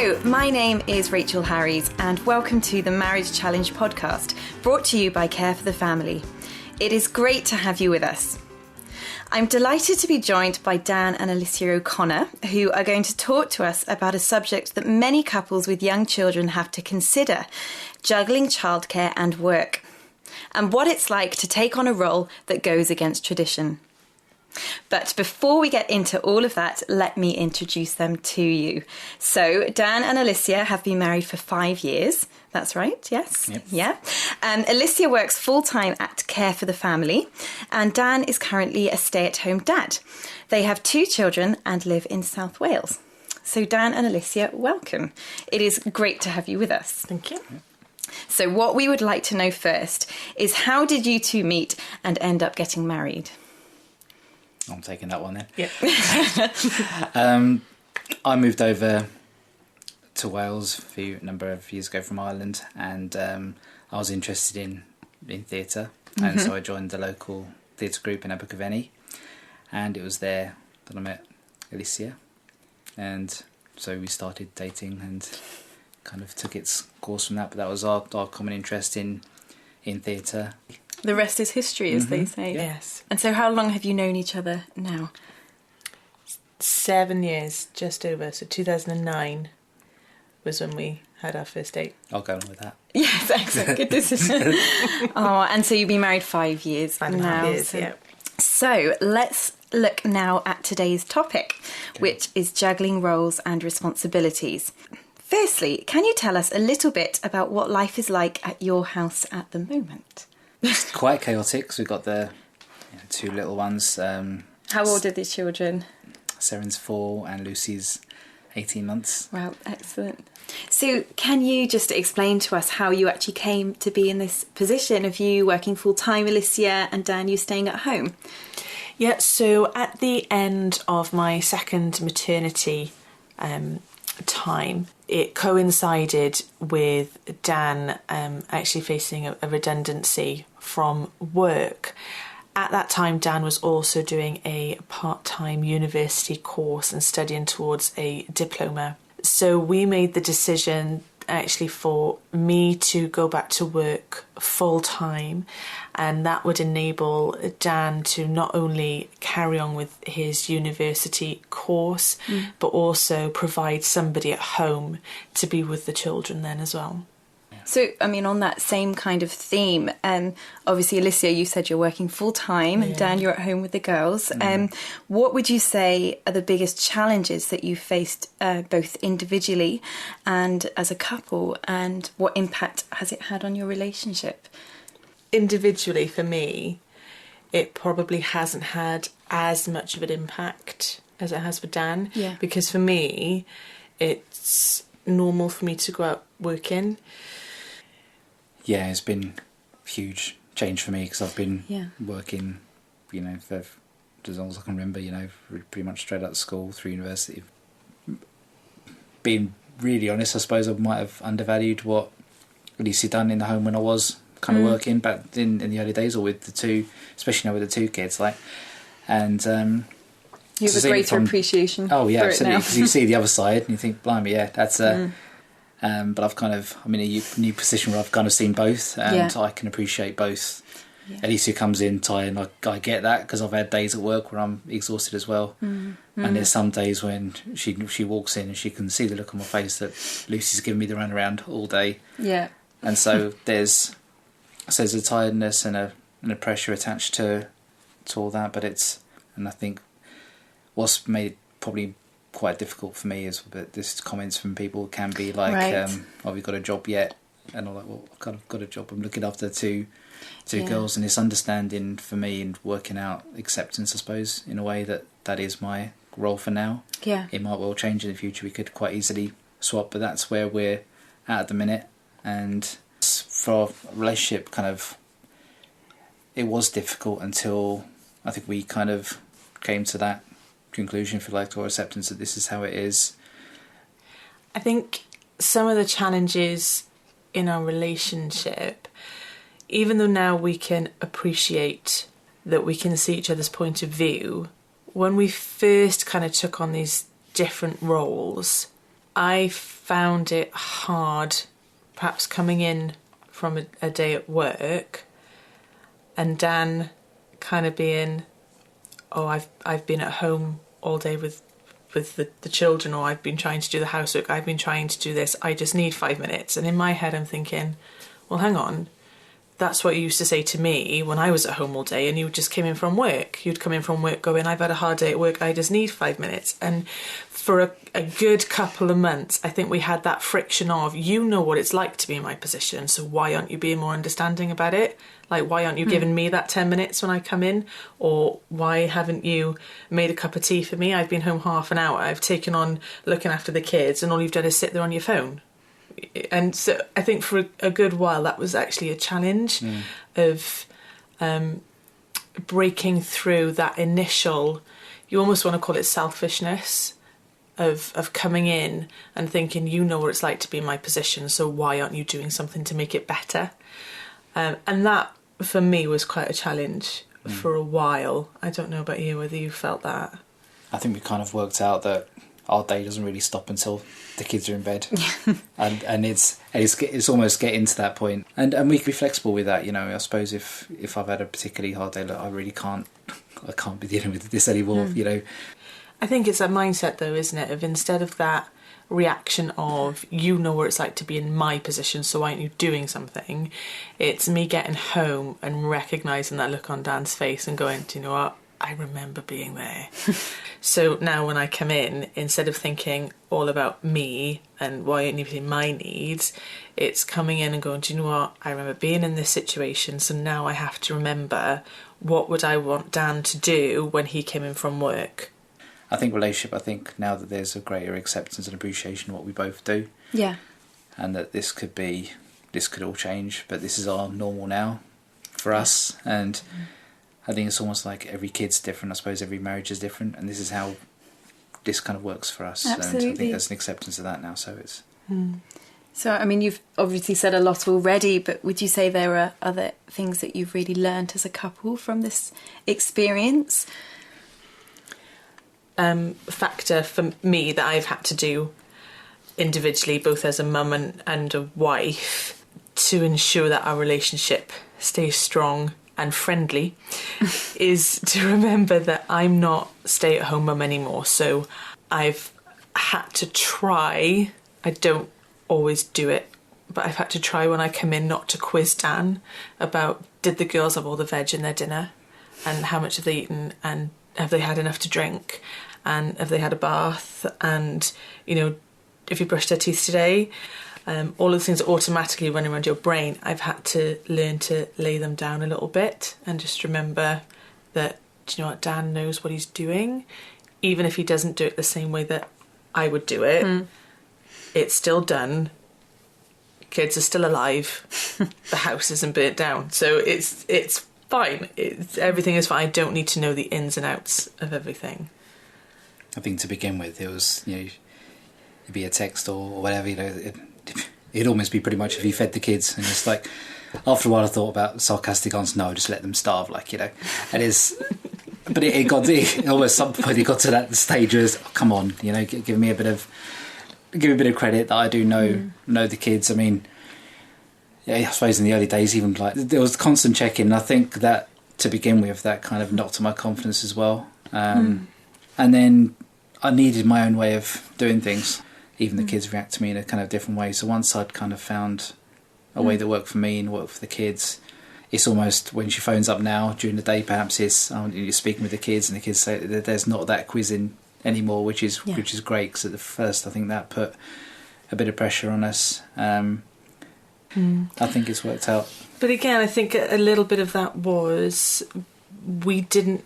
Hello, my name is Rachel Harries and welcome to the Marriage Challenge podcast, brought to you by Care for the Family. It is great to have you with us. I'm delighted to be joined by Dan and Alicea O'Connor, who are going to talk to us about a subject that many couples with young children have to consider: juggling childcare and work, and what it's like to take on a role that goes against tradition. But before we get into all of that, let me introduce them to you. So Dan and Alicea have been married for 5 years. That's right, yes? Yep. Yeah. Alicea works full-time at Care for the Family, and Dan is currently a stay-at-home dad. They have 2 children and live in South Wales. So Dan and Alicea, welcome. It is great to have you with us. Thank you. So what we would like to know first is, how did you two meet and end up getting married? I'm taking that one then. Yeah. I moved over to Wales a number of years ago from Ireland, and I was interested in theatre, and so I joined the local theatre group in Abergavenny, and it was there that I met Alicea, and so we started dating and kind of took its course from that. But that was our common interest in theatre. The rest is history, as they say. Yes. And so how long have you known each other now? 7 years, just over. So 2009 was when we had our first date. I'll go on with that. Yes, excellent. Good decision. Oh, and so you've been married 5 years 5.5 now. years, yeah. So let's look now at today's topic, which is juggling roles and responsibilities. Firstly, can you tell us a little bit about what life is like at your house at the moment? It's quite chaotic, because we've got the 2 little ones. How old are the children? Seren's 4 and Lucy's 18 months. Wow, excellent. So can you just explain to us how you actually came to be in this position of you working full-time, Alicea, and Dan, you staying at home? Yeah, so at the end of my second maternity time, it coincided with Dan actually facing a redundancy from work. At that time, Dan was also doing a part-time university course and studying towards a diploma. So we made the decision actually for me to go back to work full-time, and that would enable Dan to not only carry on with his university course, but also provide somebody at home to be with the children then as well. So, I mean, on that same kind of theme, obviously, Alicea, you said you're working full-time, and Dan, you're at home with the girls. What would you say are the biggest challenges that you faced, both individually and as a couple, and what impact has it had on your relationship? Individually, for me, it probably hasn't had as much of an impact as it has for Dan. Yeah. Because for me, it's normal for me to go out working. Yeah, it's been a huge change for me, because I've been working, for as long as I can remember, pretty much straight out of school through university. Being really honest, I suppose I might have undervalued what Alicea done in the home when I was kind of working back in the early days, or with the 2, especially now with the 2 kids, and You have a greater appreciation. Oh yeah, for absolutely, it because you see the other side and you think, blimey, yeah, that's but I'm in a new position where I've kind of seen both, and I can appreciate both. Yeah. Alicea comes in tired, and I get that, because I've had days at work where I'm exhausted as well. And there's some days when she walks in and she can see the look on my face that Lucy's giving me the runaround all day. Yeah. And so there's a tiredness and a pressure attached to all that, and I think what's made it probably quite difficult for me is that this comments from people can be like, have you got a job yet? And I'm like, well, I've kind of got a job. I'm looking after two girls, and it's understanding for me and working out acceptance, I suppose, in a way that is my role for now. Yeah. It might well change in the future. We could quite easily swap, but that's where we're at the minute. And for our relationship, it was difficult until I think we kind of came to that conclusion, for like, or acceptance that this is how it is. I think some of the challenges in our relationship, even though now we can appreciate that we can see each other's point of view, when we first kind of took on these different roles, I found it hard, perhaps coming in from a day at work, and Dan kind of being, oh, I've been at home all day with the children, or I've been trying to do the housework, I've been trying to do this, I just need 5 minutes. And in my head I'm thinking, well, hang on, that's what you used to say to me when I was at home all day and you just came in from work. You'd come in from work going, I've had a hard day at work, I just need 5 minutes. And for a good couple of months, I think we had that friction of, you know what it's like to be in my position, so why aren't you being more understanding about it? Like, why aren't you giving me that 10 minutes when I come in? Or why haven't you made a cup of tea for me? I've been home half an hour, I've taken on looking after the kids, and all you've done is sit there on your phone. And so I think for a good while that was actually a challenge of breaking through that initial, you almost want to call it selfishness, of coming in and thinking, you know what it's like to be in my position, so why aren't you doing something to make it better? And that for me was quite a challenge for a while. I don't know about you, whether you felt that. I think we kind of worked out that our day doesn't really stop until the kids are in bed, and it's almost getting to that point, and we can be flexible with that. You know, I suppose if I've had a particularly hard day, look, I really can't be dealing with this anymore. You know, I think it's a mindset though, isn't it? Of instead of that reaction of, you know what it's like to be in my position, so why aren't you doing something? It's me getting home and recognising that look on Dan's face and going, do you know what? I remember being there. So now when I come in, instead of thinking all about me and why it needs my needs, it's coming in and going, do you know what? I remember being in this situation, so now I have to remember, what would I want Dan to do when he came in from work? I think now that there's a greater acceptance and appreciation of what we both do. Yeah. And that this could all change, but this is our normal now for us. And I think it's almost like every kid's different. I suppose every marriage is different, and this is how this kind of works for us. Absolutely. And I think there's an acceptance of that now. So it's. So, I mean, you've obviously said a lot already, but would you say there are other things that you've really learned as a couple from this experience? Factor for me that I've had to do individually, both as a mum and a wife, to ensure that our relationship stays strong and friendly, is to remember that I'm not stay-at-home mum anymore. So I've had to try, I don't always do it, but I've had to try when I come in not to quiz Dan about, did the girls have all the veg in their dinner, and how much have they eaten, and have they had enough to drink, and have they had a bath, and, you know, if you brushed their teeth today. All of the things are automatically running around your brain. I've had to learn to lay them down a little bit and just remember that, do you know what, Dan knows what he's doing. Even if he doesn't do it the same way that I would do it, it's still done. Kids are still alive. The house isn't burnt down. So it's fine. Everything is fine. I don't need to know the ins and outs of everything. I think to begin with, it was, you know, it'd be a text or whatever, you know, it'd almost be pretty much if you fed the kids, and it's like, after a while I thought about sarcastic answers, no, just let them starve, like, you know, and but it got almost some point it got to that stage where, oh, come on, you know, give me a bit of credit that I do know the kids. I mean, yeah, I suppose in the early days, even like there was constant check-in, and I think that to begin with, that kind of knocked my confidence as well. And then I needed my own way of doing things. Even the kids react to me in a kind of different way. So once I'd kind of found a way that worked for me and worked for the kids, it's almost when she phones up now during the day, perhaps you're speaking with the kids, and the kids say that there's not that quizzing anymore, which is great, because at the first I think that put a bit of pressure on us. I think it's worked out. But again, I think a little bit of that was we didn't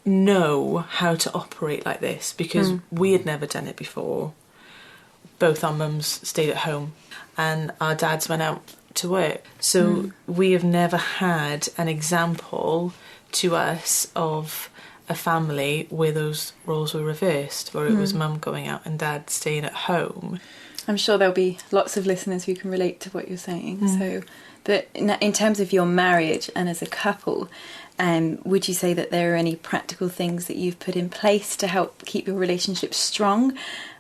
know how to operate like this because we had never done it before. Both our mums stayed at home and our dads went out to work. So we have never had an example to us of a family where those roles were reversed, where it was mum going out and dad staying at home. I'm sure there'll be lots of listeners who can relate to what you're saying. So But in terms of your marriage and as a couple, would you say that there are any practical things that you've put in place to help keep your relationship strong?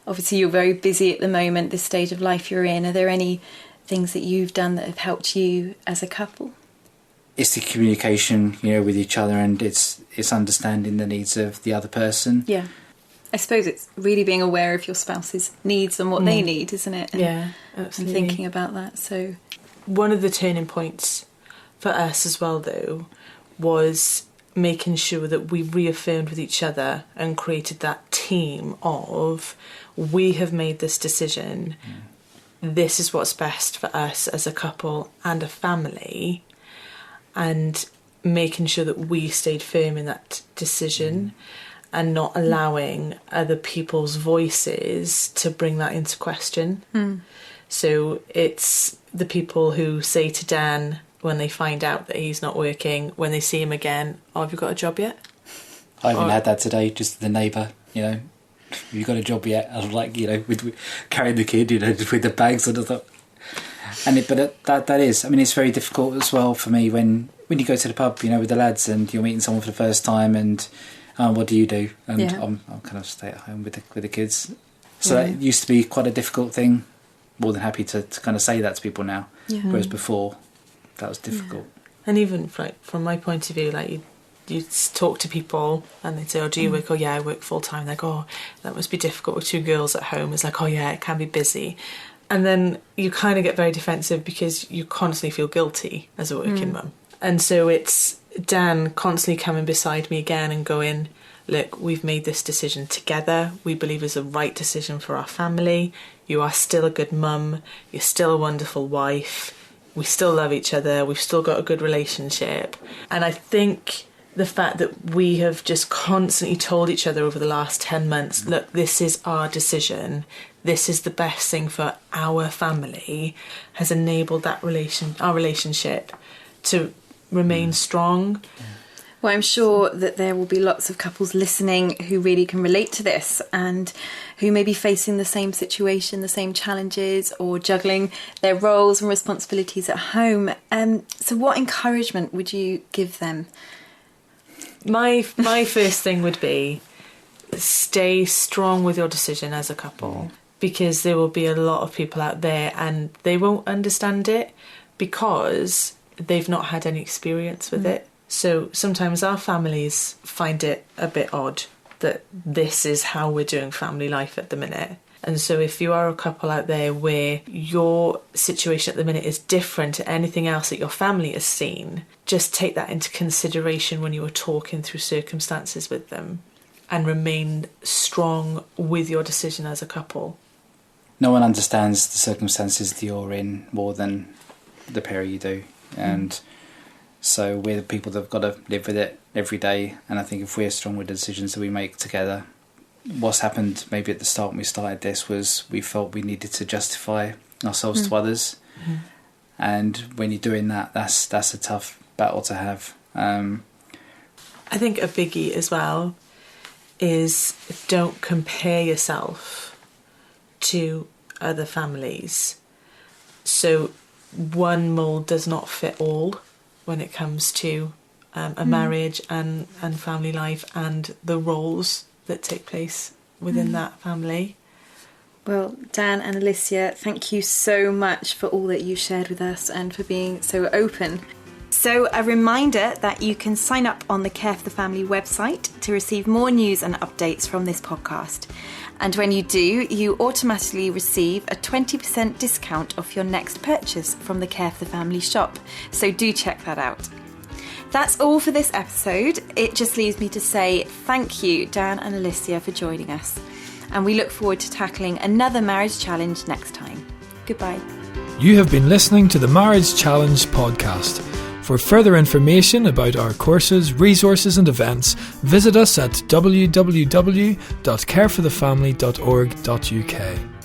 Obviously, you're very busy at the moment, this stage of life you're in. Are there any things that you've done that have helped you as a couple? It's the communication, with each other, and it's understanding the needs of the other person. Yeah. I suppose it's really being aware of your spouse's needs and what they need, isn't it? Yeah, absolutely. And thinking about that. So, one of the turning points for us as well, though, was making sure that we reaffirmed with each other and created that team of, we have made this decision. This is what's best for us as a couple and a family, and making sure that we stayed firm in that decision. And not allowing other people's voices to bring that into question. So it's the people who say to Dan when they find out that he's not working, when they see him again, have you got a job yet? I even had that today, just the neighbour, have you got a job yet? I was like, with carrying the kid, just with the bags. And I thought, that is, it's very difficult as well for me when you go to the pub, with the lads, and you're meeting someone for the first time, and what do you do? And I'm kind of stay at home with the kids. So that used to be quite a difficult thing. More than happy to kind of say that to people now. Yeah. Whereas before, that was difficult. Yeah. And even from my point of view, like you talk to people and they'd say, do you work? Oh yeah, I work full time. Like, oh, that must be difficult with 2 girls at home. It's like, oh yeah, it can be busy. And then you kind of get very defensive because you constantly feel guilty as a working mum. And so it's Dan constantly coming beside me again and going, look, we've made this decision together. We believe it's the right decision for our family. You are still a good mum. You're still a wonderful wife. We still love each other. We've still got a good relationship. And I think the fact that we have just constantly told each other over the last 10 months, look, this is our decision. This is the best thing for our family, has enabled that our relationship to remain strong. Well, I'm sure that there will be lots of couples listening who really can relate to this and who may be facing the same situation, the same challenges, or juggling their roles and responsibilities at home. So what encouragement would you give them? My first thing would be stay strong with your decision as a couple, because there will be a lot of people out there and they won't understand it because they've not had any experience with it. So sometimes our families find it a bit odd that this is how we're doing family life at the minute. And so if you are a couple out there where your situation at the minute is different to anything else that your family has seen, just take that into consideration when you are talking through circumstances with them and remain strong with your decision as a couple. No one understands the circumstances that you're in more than the pair of you do. And so we're the people that have got to live with it every day. And I think if we're strong with the decisions that we make together, what's happened maybe at the start when we started this was we felt we needed to justify ourselves to others. And when you're doing that, that's a tough battle to have. I think a biggie as well is don't compare yourself to other families. So one mould does not fit all when it comes to a marriage and family life and the roles that take place within that family. Well, Dan and Alicea, thank you so much for all that you shared with us and for being so open. So a reminder that you can sign up on the Care for the Family website to receive more news and updates from this podcast. And when you do, you automatically receive a 20% discount off your next purchase from the Care for the Family shop. So do check that out. That's all for this episode. It just leaves me to say thank you, Dan and Alicea, for joining us. And we look forward to tackling another marriage challenge next time. Goodbye. You have been listening to the Marriage Challenge podcast. For further information about our courses, resources and events, visit us at www.careforthefamily.org.uk.